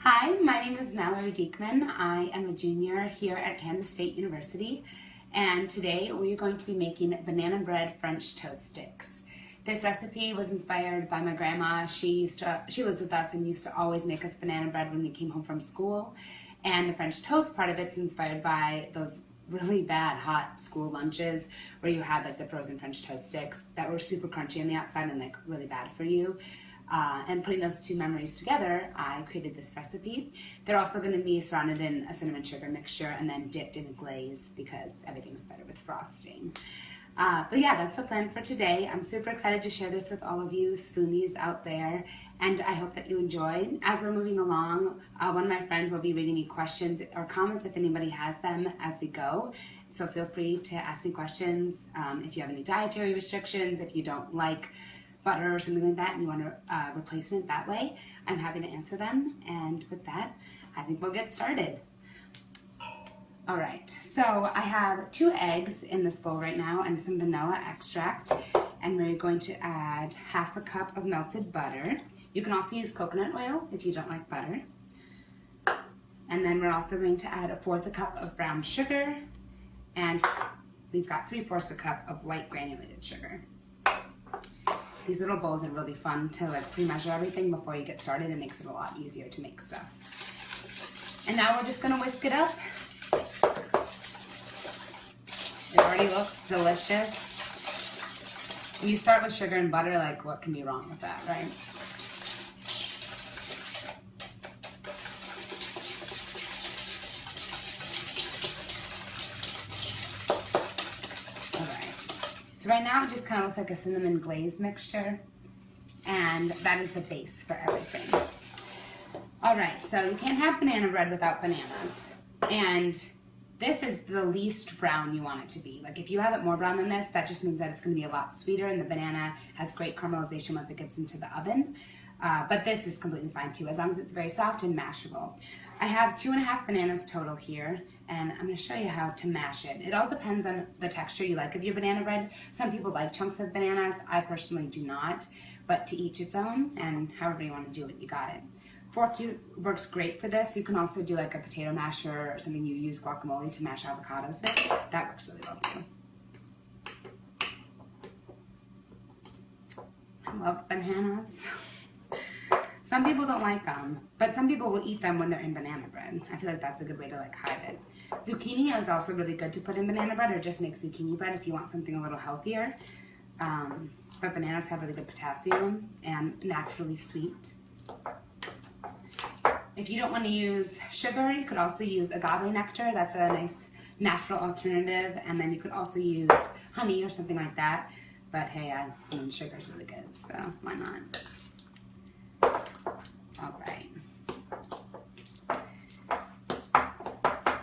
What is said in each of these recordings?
Hi, my name is Mallory Diekman. I am a junior here at Kansas State University, and today we are going to be making banana bread French toast sticks. This recipe was inspired by my grandma. She lives with us and used to always make us banana bread when we came home from school. And the French toast part of it's inspired by those really bad hot school lunches where you had like the frozen French toast sticks that were super crunchy on the outside and like really bad for you. And putting those two memories together, I created this recipe. They're also going to be surrounded in a cinnamon sugar mixture and then dipped in a glaze because everything's better with frosting. But yeah, that's the plan for today. I'm super excited to share this with all of you spoonies out there, and I hope that you enjoy. As we're moving along, one of my friends will be reading me questions or comments if anybody has them as we go. So feel free to ask me questions if you have any dietary restrictions, if you don't like butter or something like that and you want a replacement that way, I'm happy to answer them. And with that, I think we'll get started. All right, so I have 2 eggs in this bowl right now and some vanilla extract, and we're going to add 1/2 cup of melted butter. You can also use coconut oil if you don't like butter. And then we're also going to add 1/4 cup of brown sugar, and we've got 3/4 cup of white granulated sugar. These little bowls are really fun to like pre-measure everything before you get started. It makes it a lot easier to make stuff. And now we're just gonna whisk it up. It already looks delicious. When you start with sugar and butter, like what can be wrong with that, right? So right now it just kind of looks like a cinnamon glaze mixture, and that is the base for everything. All right, so you can't have banana bread without bananas, and this is the least brown you want it to be. Like if you have it more brown than this, that just means that it's going to be a lot sweeter, and the banana has great caramelization once it gets into the oven. But this is completely fine too, as long as it's very soft and mashable. I have 2.5 bananas total here, and I'm going to show you how to mash it. It all depends on the texture you like of your banana bread. Some people like chunks of bananas. I personally do not, but to each its own, and however you want to do it, you got it. Fork works great for this. You can also do like a potato masher or something you use guacamole to mash avocados with. That works really well too. I love bananas. Some people don't like them, but some people will eat them when they're in banana bread. I feel like that's a good way to like hide it. Zucchini is also really good to put in banana bread, or just make zucchini bread if you want something a little healthier. But bananas have really good potassium and naturally sweet. If you don't want to use sugar, you could also use agave nectar. That's a nice natural alternative. And then you could also use honey or something like that. But hey, sugar is really good, so why not? All right.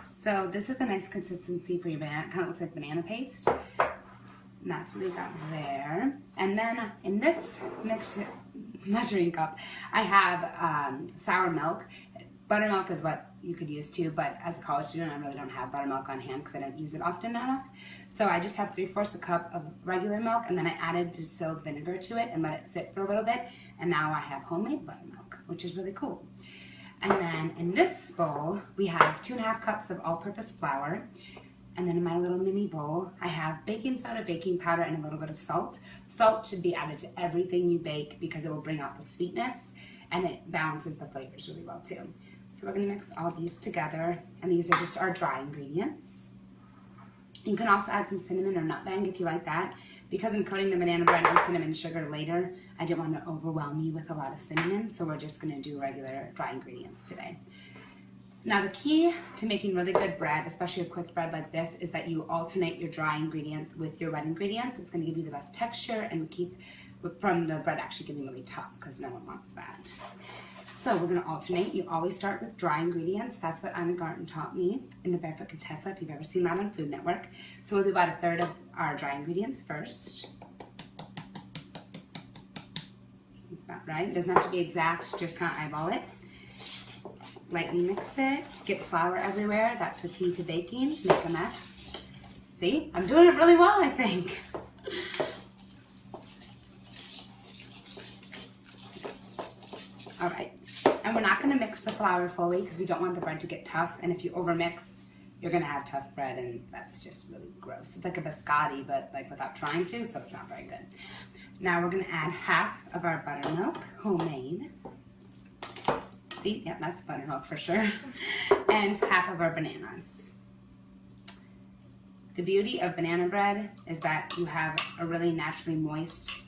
So this is a nice consistency for your banana. It kind of looks like banana paste. And that's what we got there. And then in this measuring cup, I have sour milk. Buttermilk is what you could use too, but as a college student, I really don't have buttermilk on hand because I don't use it often enough. So I just have 3/4 cup of regular milk, and then I added distilled vinegar to it and let it sit for a little bit. And now I have homemade buttermilk, which is really cool. And then in this bowl, we have 2.5 cups of all-purpose flour. And then in my little mini bowl, I have baking soda, baking powder, and a little bit of salt. Salt should be added to everything you bake because it will bring out the sweetness, and it balances the flavors really well too. So we're gonna mix all these together, and these are just our dry ingredients. You can also add some cinnamon or nutmeg if you like that. Because I'm coating the banana bread in cinnamon sugar later, I didn't want to overwhelm you with a lot of cinnamon, so we're just gonna do regular dry ingredients today. Now the key to making really good bread, especially a quick bread like this, is that you alternate your dry ingredients with your wet ingredients. It's gonna give you the best texture and keep from the bread actually getting really tough, because no one wants that. So we're gonna alternate. You always start with dry ingredients. That's what Anna Garten taught me in The Barefoot Contessa, if you've ever seen that on Food Network. So we'll do about 1/3 of our dry ingredients first. That's about right. It doesn't have to be exact, just kind of eyeball it. Lightly mix it, get flour everywhere. That's the key to baking. Make a mess. See, I'm doing it really well, I think. All right, And we're not gonna mix the flour fully because we don't want the bread to get tough. And if you overmix, you're gonna have tough bread, and that's just really gross. It's like a biscotti, but like without trying to, so it's not very good. Now we're gonna add half of our buttermilk, homemade. See, yep, that's buttermilk for sure. And half of our bananas. The beauty of banana bread is that you have a really naturally moist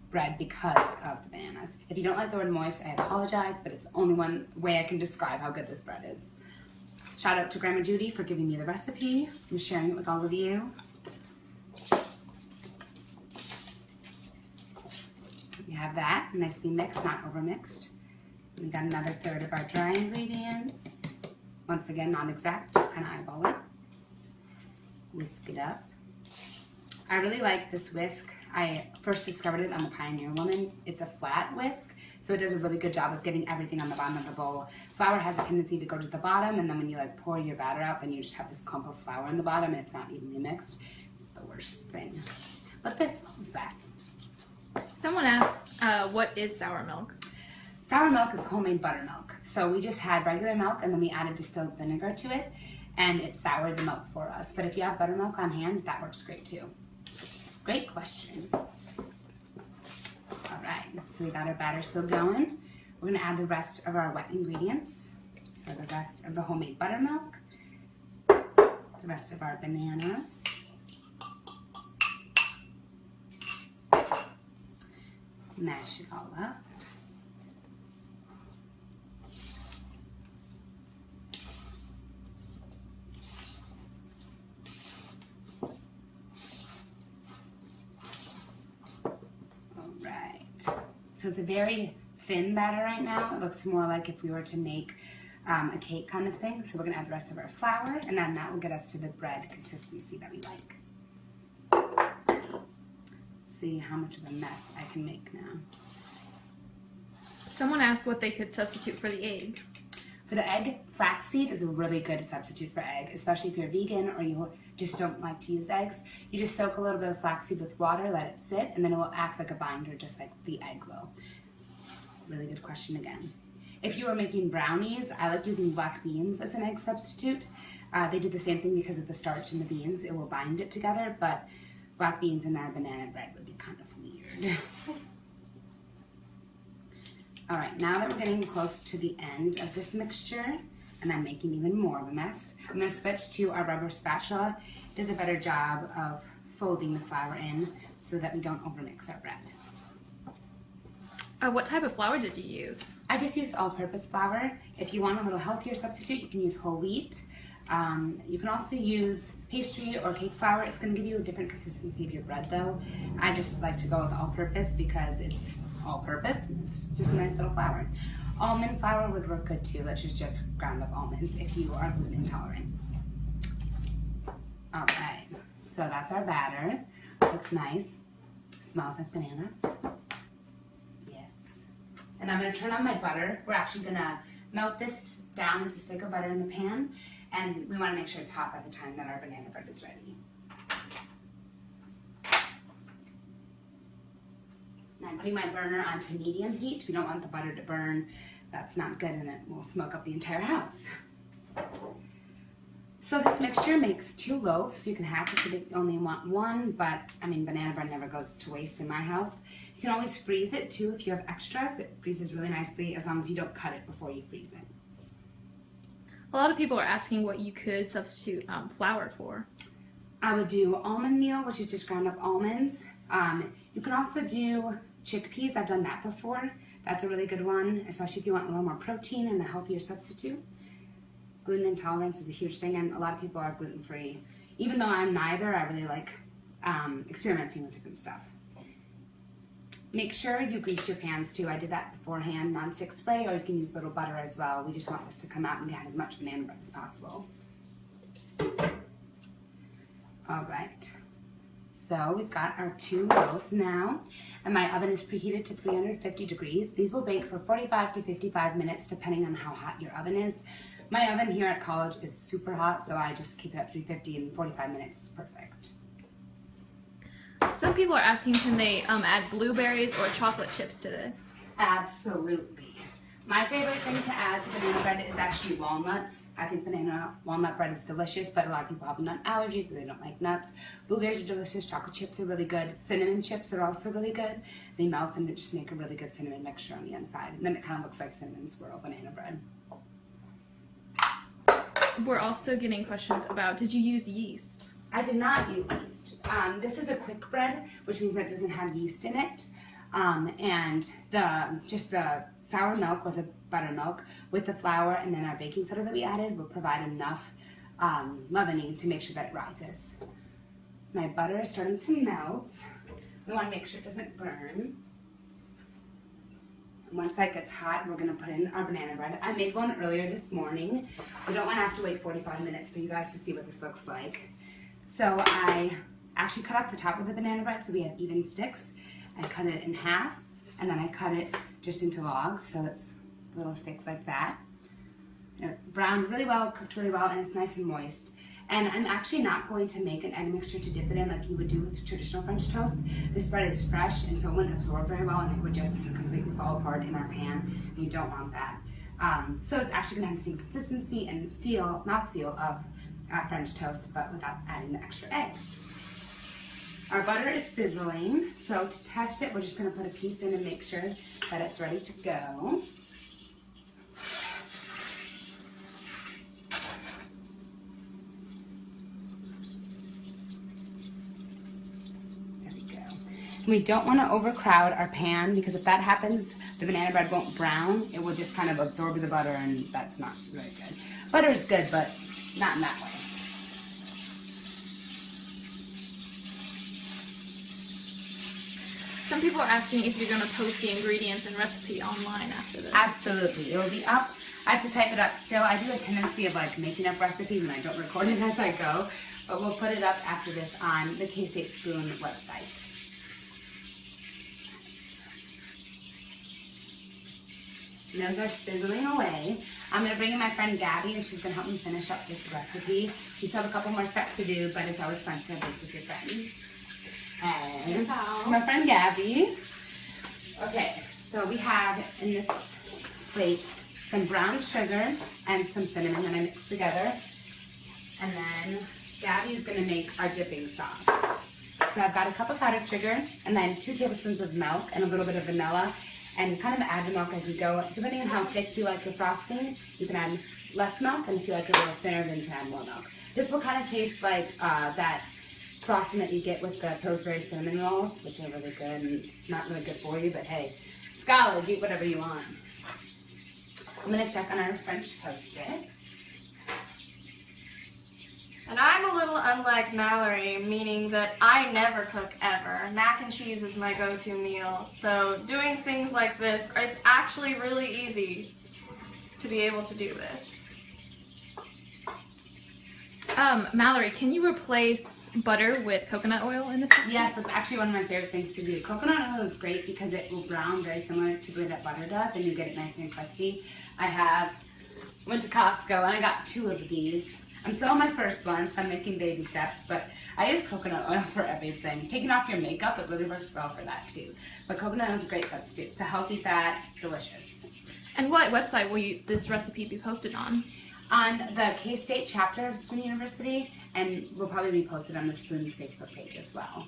bread because of the bananas. If you don't like the word moist, I apologize, but it's the only one way I can describe how good this bread is. Shout out to Grandma Judy for giving me the recipe and sharing it with all of you. So we have that nicely mixed, not overmixed. We got another third of our dry ingredients. Once again, not exact, just kind of eyeball it. Whisk it up. I really like this whisk. I first discovered it on the Pioneer Woman. It's a flat whisk, so it does a really good job of getting everything on the bottom of the bowl. Flour has a tendency to go to the bottom, and then when you like pour your batter out, then you just have this clump of flour in the bottom, and it's not evenly mixed. It's the worst thing. But this is that. Someone asked, what is sour milk? Sour milk is homemade buttermilk. So we just had regular milk, and then we added distilled vinegar to it, and it soured the milk for us. But if you have buttermilk on hand, that works great too. Great question. All right, so we got our batter still going. We're gonna add the rest of our wet ingredients. So the rest of the homemade buttermilk, the rest of our bananas, mash it all up. So it's a very thin batter right now. It looks more like if we were to make a cake kind of thing. So we're gonna add the rest of our flour, and then that will get us to the bread consistency that we like. Let's see how much of a mess I can make now. Someone asked what they could substitute for the egg. For the egg, flaxseed is a really good substitute for egg, especially if you're vegan or you just don't like to use eggs. You just soak a little bit of flaxseed with water, let it sit, and then it will act like a binder just like the egg will. Really good question again. If you are making brownies, I like using black beans as an egg substitute. They do the same thing because of the starch in the beans. It will bind it together, but black beans in our banana bread would be kind of weird. All right, now that we're getting close to the end of this mixture, and I'm making even more of a mess, I'm gonna switch to our rubber spatula. It does a better job of folding the flour in so that we don't overmix our bread. What type of flour did you use? I just used all-purpose flour. If you want a little healthier substitute, you can use whole wheat. You can also use pastry or cake flour. It's gonna give you a different consistency of your bread though. I just like to go with all-purpose because it's all-purpose. It's just a nice little flour. Almond flour would work good too, which is just ground up almonds if you are gluten intolerant. All right, so that's our batter. Looks nice. Smells like bananas. Yes. And I'm gonna turn on my butter. We're actually gonna melt this down into a stick of butter in the pan, and we wanna make sure it's hot by the time that our banana bread is ready. I'm putting my burner onto medium heat. We don't want the butter to burn. That's not good, and it will smoke up the entire house. So this mixture makes 2 loaves. You can have it if you only want one, but I mean, banana bread never goes to waste in my house. You can always freeze it too if you have extras. It freezes really nicely as long as you don't cut it before you freeze it. A lot of people are asking what you could substitute flour for. I would do almond meal, which is just ground up almonds. You can also do chickpeas. I've done that before. That's a really good one, especially if you want a little more protein and a healthier substitute. Gluten intolerance is a huge thing, and a lot of people are gluten-free. Even though I'm neither, I really like experimenting with different stuff. Make sure you grease your pans too. I did that beforehand, nonstick spray, or you can use a little butter as well. We just want this to come out and get as much banana bread as possible. All right. So we've got our 2 loaves now, and my oven is preheated to 350 degrees. These will bake for 45 to 55 minutes, depending on how hot your oven is. My oven here at college is super hot, so I just keep it at 350, and 45 minutes is perfect. Some people are asking, can they add blueberries or chocolate chips to this? Absolutely. My favorite thing to add to banana bread is actually walnuts. I think banana walnut bread is delicious, but a lot of people have nut allergies, so they don't like nuts. Blueberries are delicious. Chocolate chips are really good. Cinnamon chips are also really good. They melt and just make a really good cinnamon mixture on the inside. And then it kind of looks like cinnamon swirl banana bread. We're also getting questions about, did you use yeast? I did not use yeast. This is a quick bread, which means that it doesn't have yeast in it. And just the sour milk or the buttermilk with the flour and then our baking soda that we added will provide enough leavening to make sure that it rises. My butter is starting to melt. We want to make sure it doesn't burn. And once that gets hot, we're going to put in our banana bread. I made one earlier this morning. We don't want to have to wait 45 minutes for you guys to see what this looks like. So I actually cut off the top of the banana bread so we have even sticks. I cut it in half, and then I cut it just into logs, so it's little sticks like that. It browned really well, cooked really well, and it's nice and moist. And I'm actually not going to make an egg mixture to dip it in like you would do with traditional French toast. This bread is fresh, and so it wouldn't absorb very well, and it would just completely fall apart in our pan, and you don't want that. So it's actually going to have the same consistency and mouthfeel of French toast, but without adding the extra eggs. Our butter is sizzling, so to test it, we're just going to put a piece in and make sure that it's ready to go. There we go. And we don't want to overcrowd our pan because if that happens, the banana bread won't brown. It will just kind of absorb the butter, and that's not very good. Butter is good, but not in that way. Some people are asking if you're going to post the ingredients and recipe online after this. Absolutely. It will be up. I have to type it up still. I do a tendency of like making up recipes and I don't record it as I go, but we'll put it up after this on the K-State Spoon website. And those are sizzling away. I'm going to bring in my friend Gabby and she's going to help me finish up this recipe. We still have a couple more steps to do, but it's always fun to bake with your friends. And my friend Gabby. Okay, so we have in this plate some brown sugar and some cinnamon that I mixed together. And then Gabby is going to make our dipping sauce. So I've got a cup of powdered sugar and then 2 tablespoons of milk and a little bit of vanilla. And kind of add the milk as you go. Depending on how thick you like your frosting, you can add less milk, and if you like it a little thinner, then you can add more milk. This will kind of taste like that frosting that you get with the Pillsbury cinnamon rolls, which are really good and not really good for you, but hey, it's college, eat whatever you want. I'm going to check on our French toast sticks. And I'm a little unlike Mallory, meaning that I never cook ever. Mac and cheese is my go-to meal, so doing things like this, it's actually really easy to be able to do this. Mallory, can you replace butter with coconut oil in this recipe? Yes, that's actually one of my favorite things to do. Coconut oil is great because it will brown very similar to the way that butter does, and you get it nice and crusty. Went to Costco and I got 2 of these. I'm still on my first one, so I'm making baby steps, but I use coconut oil for everything. Taking off your makeup, it really works well for that too. But coconut oil is a great substitute. It's a healthy fat, delicious. And what website will this recipe be posted on? On the K-State chapter of Spoon University, and will probably be posted on the Spoon's Facebook page as well.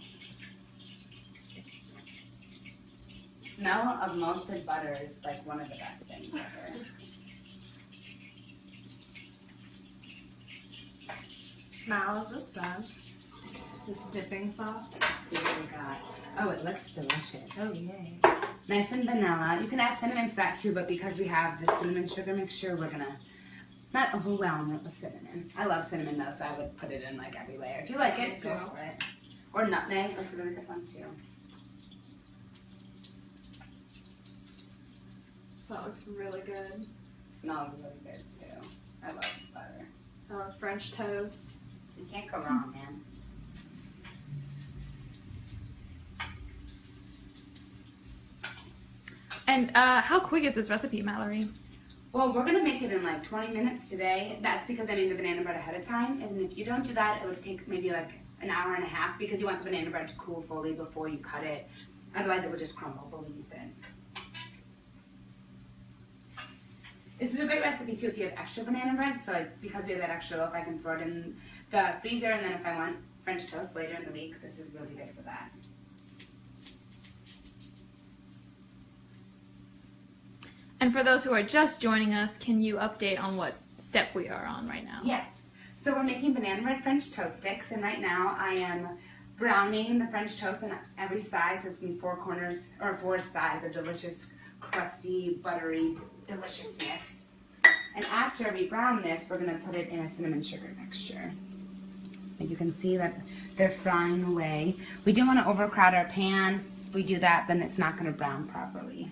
Smell of melted butter is like one of the best things ever. Mal, is this done? This dipping sauce? Let's see what we got. Oh, it looks delicious. Oh, yay. Nice and vanilla. You can add cinnamon to that too, but because we have the cinnamon sugar mixture, we're gonna not overwhelm it with cinnamon. I love cinnamon though, so I would put it in like every layer. If you like it, go for it. Or nutmeg, that's a really good one too. That looks really good. It smells really good too. I love butter. I love French toast. You can't go wrong, man. And how quick is this recipe, Mallory? Well, we're going to make it in like 20 minutes today. That's because I made the banana bread ahead of time. And if you don't do that, it would take maybe like an hour and a half because you want the banana bread to cool fully before you cut it. Otherwise, it would just crumble beneath it. This is a great recipe too if you have extra banana bread. So like, because we have that extra loaf, I can throw it in the freezer, and then if I want French toast later in the week, this is really good for that. And for those who are just joining us, can you update on what step we are on right now? Yes. So we're making banana bread French toast sticks, and right now I am browning the French toast on every side, so it's gonna be four sides of delicious, crusty, buttery deliciousness. And after we brown this, we're gonna put it in a cinnamon sugar mixture. And you can see that they're frying away. We don't want to overcrowd our pan. If we do that, then it's not gonna brown properly.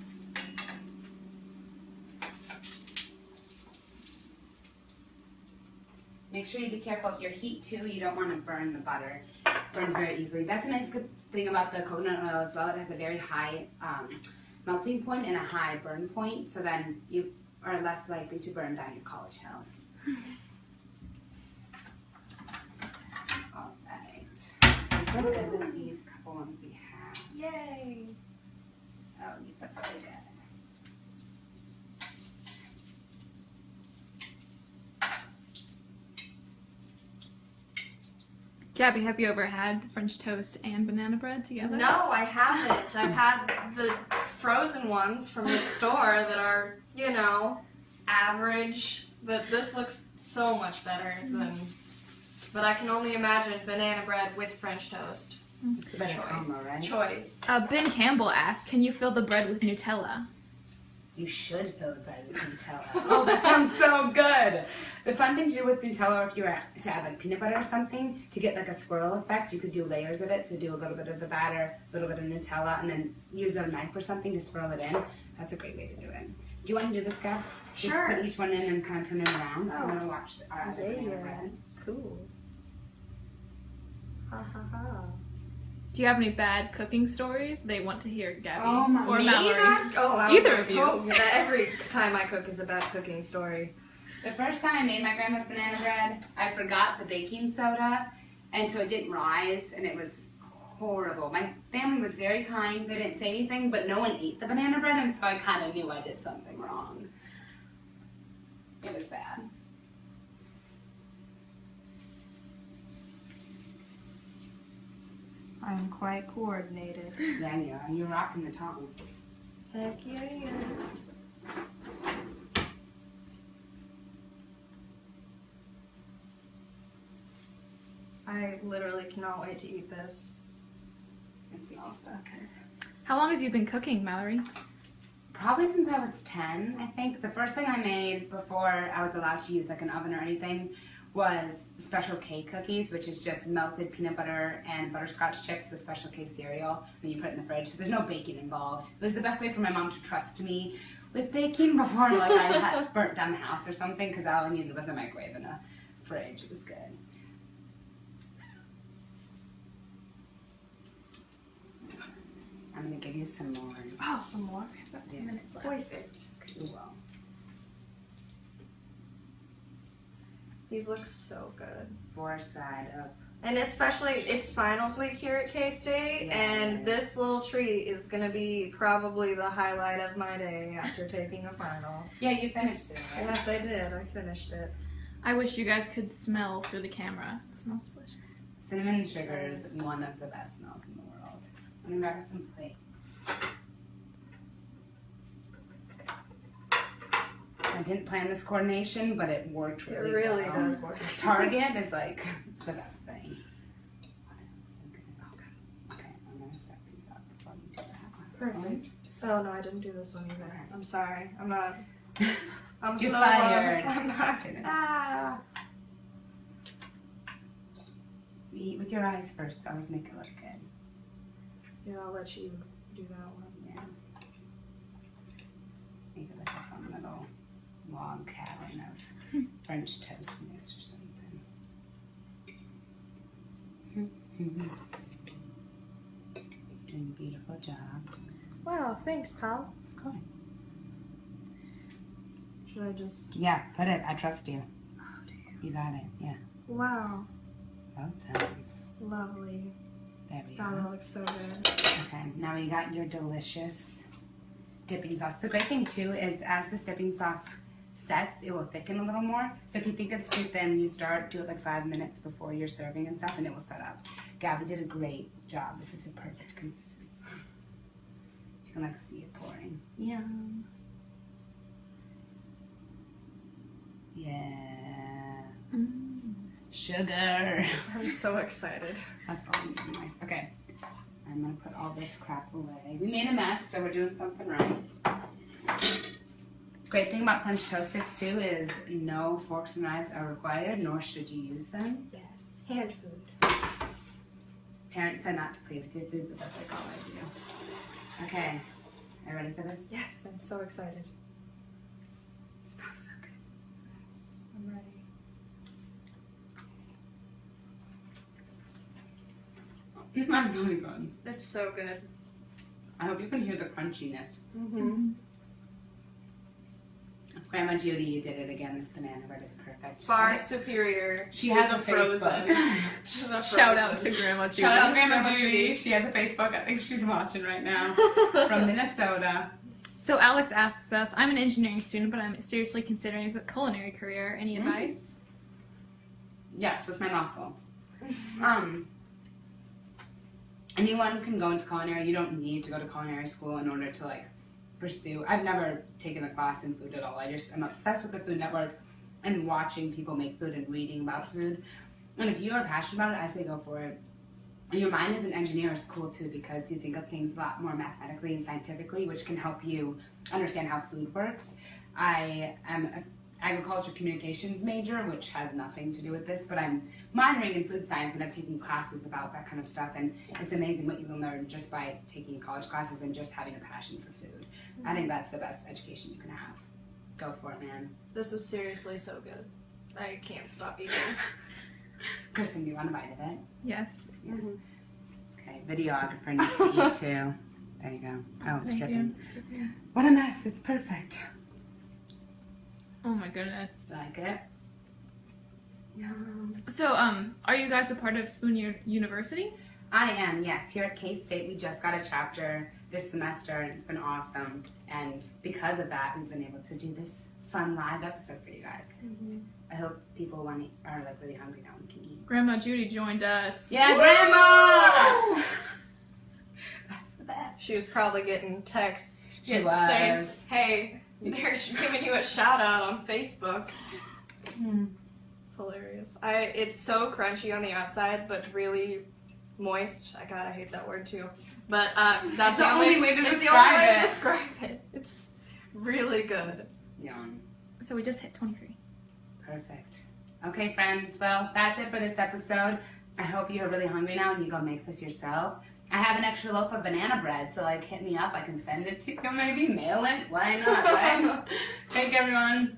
Make sure you be careful of your heat too. You don't want to burn the butter. It burns very easily. That's a nice good thing about the coconut oil as well. It has a very high melting point and a high burn point, so then you are less likely to burn down your college house. All right. Look at these couple ones we have. Yay! Oh, these look really good. Gabby, have you ever had French toast and banana bread together? No, I haven't. I've had the frozen ones from the store that are, you know, average, but this looks so much better than. But I can only imagine banana bread with French toast. It's a better combo, right? Choice. Ben Campbell asked, can you fill the bread with Nutella? You should fill the bread with Nutella. Oh, that sounds so good. The fun thing to do with Nutella, if you were to add like peanut butter or something, to get like a swirl effect, you could do layers of it. So do a little bit of the batter, a little bit of Nutella, and then use a knife or something to swirl it in. That's a great way to do it. Do you want to do this, Gabs? Sure. Just put each one in and kind of turn it around. So Oh. I'm going to watch our other banana bread. Cool. Ha ha ha. Do you have any bad cooking stories they want to hear, Gabby? Oh, my- or Me Mallory? not? Oh, I Either was of you. Oh, yeah, every time I cook is a bad cooking story. The first time I made my grandma's banana bread, I forgot the baking soda, and so it didn't rise, and it was horrible. My family was very kind. They didn't say anything, but no one ate the banana bread, and so I kind of knew I did something wrong. It was bad. I'm quite coordinated. Yeah, yeah, you're rocking the tongs. Heck yeah, yeah. I literally cannot wait to eat this. It smells so good. How long have you been cooking, Mallory? Probably since I was 10, I think. The first thing I made before I was allowed to use like an oven or anything was Special K cookies, which is just melted peanut butter and butterscotch chips with Special K cereal. Then you put it in the fridge. So there's no baking involved. It was the best way for my mom to trust me with baking before like I had burnt down the house or something, because all I needed was a microwave and a fridge. It was good. I'm gonna give you some more. Oh, some more? We have about 2 minutes left. Perfect. Cool. These look so good. Four side up. And especially, it's finals week here at K-State, and Yes. this little treat is going to be probably the highlight of my day after taking a final. Yeah, you finished it, right? Yes, I did. I finished it. I wish you guys could smell through the camera. It smells delicious. Cinnamon sugar is one of the best smells in the world. I'm gonna grab some plates. I didn't plan this coordination, but it worked It really really well. does work. Target is like the best thing. Okay, I'm gonna set these up before we do that. Perfect. Oh, no, I didn't do this one either. Okay. I'm sorry. I'm not. I'm You're slow. fired. I'm Just not. kidding. Ah. We eat with your eyes first. Always make it look good. Yeah, I'll let you do that one. Yeah. Make it like a fun little log cabin of French toast mix or something. Doing a beautiful job. Wow, thanks, pal. Of course. Should I just. Yeah, put it. I trust you. Oh, dear. You got it. Yeah. Wow. Well done. Lovely. There we God, go. that looks so good. Okay, now you got your delicious dipping sauce. The great thing too is as this dipping sauce sets, it will thicken a little more. So if you think it's too thin, you do it like 5 minutes before you're serving and stuff, and it will set up. Gabby did a great job. This is a perfect consistency. You can like see it pouring. Yum. Yeah. Sugar. I'm so excited. That's all I'm doing. Okay. I'm gonna put all this crap away. We made a mess, so we're doing something right. Great thing about French toast sticks too is no forks and knives are required, nor should you use them. Yes, hand food. Parents said not to play with your food, but that's like all I do. Okay, are you ready for this? Yes, I'm so excited. It smells so good. I'm ready. I'm really good. It's so good. I hope you can hear the crunchiness. Mm-hmm. Grandma Judy, you did it again. This banana bread is perfect. Far superior She to has the a frozen. Facebook. To the Shout out frozen. to Grandma Judy. Shout out to Grandma Judy. She has a Facebook. I think she's watching right now from Minnesota. So Alex asks us, I'm an engineering student, but I'm seriously considering a culinary career. Any advice? Yes, with my mouth full. Anyone can go into culinary. You don't need to go to culinary school in order to like pursue. I've never taken a class in food at all. I'm obsessed with the Food Network and watching people make food and reading about food. And if you are passionate about it, I say go for it. And your mind as an engineer is cool too because you think of things a lot more mathematically and scientifically, which can help you understand how food works. I am an agriculture communications major, which has nothing to do with this, but I'm minoring in food science and I've taken classes about that kind of stuff, and it's amazing what you can learn just by taking college classes and just having a passion for food. I think that's the best education you can have. Go for it, man. This is seriously so good. I can't stop eating. Kristen, do you want a bite of it? Yes. Okay, videographer needs to eat too. There you go. Oh, it's Thank dripping. you. What a mess. It's perfect. Oh my goodness. Like it? So, are you guys a part of Spoon University? I am, yes. Here at K-State, we just got a chapter this semester, and it's been awesome. And because of that, we've been able to do this fun live episode for you guys. I hope people are like really hungry now and can eat. Grandma Judy joined us. Yeah, Grandma! That's the best. She was probably getting texts She was. saying, hey, they're giving you a shout out on Facebook. It's hilarious. It's so crunchy on the outside, but really moist. I hate that word too. But that's the only way to it's describe the only way it. to describe it. It's really good. Yum. So we just hit 23. Perfect. Okay, friends. Well, that's it for this episode. I hope you're really hungry now and you go make this yourself. I have an extra loaf of banana bread, so like hit me up. I can send it to you, maybe mail it. Why not, right? Thank you, everyone.